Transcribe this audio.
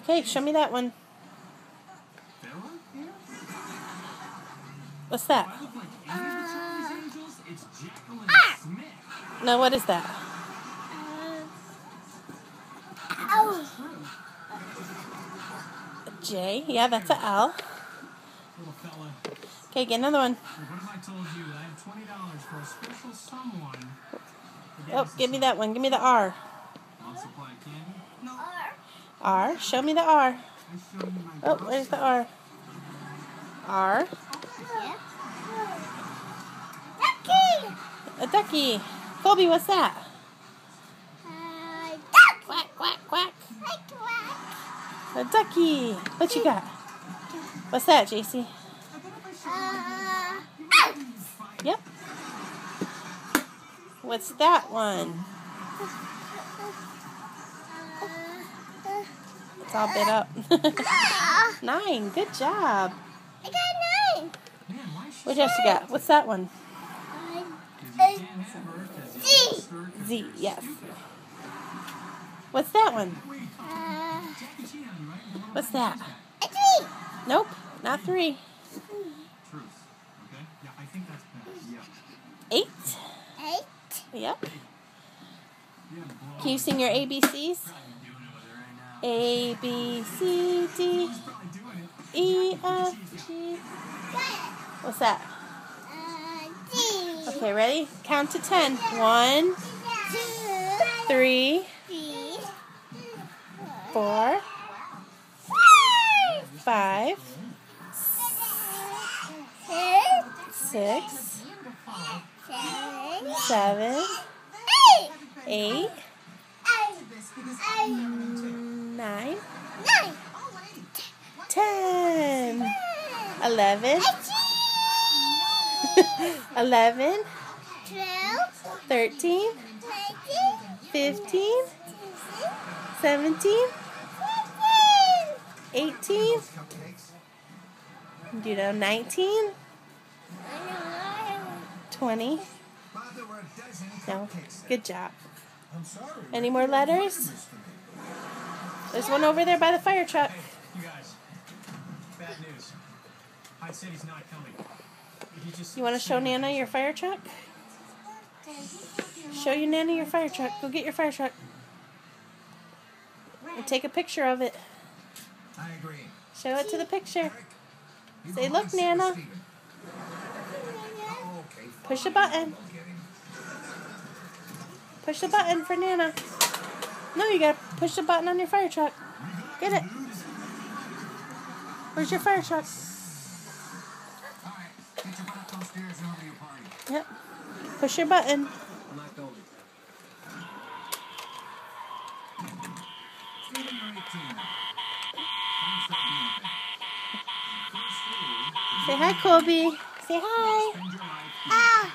Okay, show me that one. What's that? No, what is that? A J. Yeah, that's an L. Okay, get another one. Oh, give me that one. Give me the R. R. Show me the R. Oh, where's the R? R. Ducky! A ducky. Colby, what's that? Duck! Quack, quack, quack. Quack. A ducky. What you got? What's that, JC? Yep. What's that one? It's all bit up. 9. Good job. I got 9. What else you got? What's that one? Z. Z, yes. What's that one? What's that? A 3. Nope, not 3. 8. 8. Yep. Can you sing your ABCs? A, B, C, D, E, F, G. What's that? D. Okay, ready? Count to 10. 1, 3, 4, 5, 6, 7, 8, 9, 10, 11, 11, 12, 13, 15, 17, 18, do that, 19, 20. No, good job. Any more letters? There's one over there by the fire truck. You guys, bad news. Hyde said he's not coming. You want to show Nana your fire truck? Show your Nana your fire truck. Go get your fire truck. And take a picture of it. I agree. Show it to the picture. Say, look, Nana. Push a button. Push the button for Nana. No, you gotta push the button on your fire truck. Get it. Where's your fire truck? Yep. Push your button. Say hi, Colby. Say hi. Ah.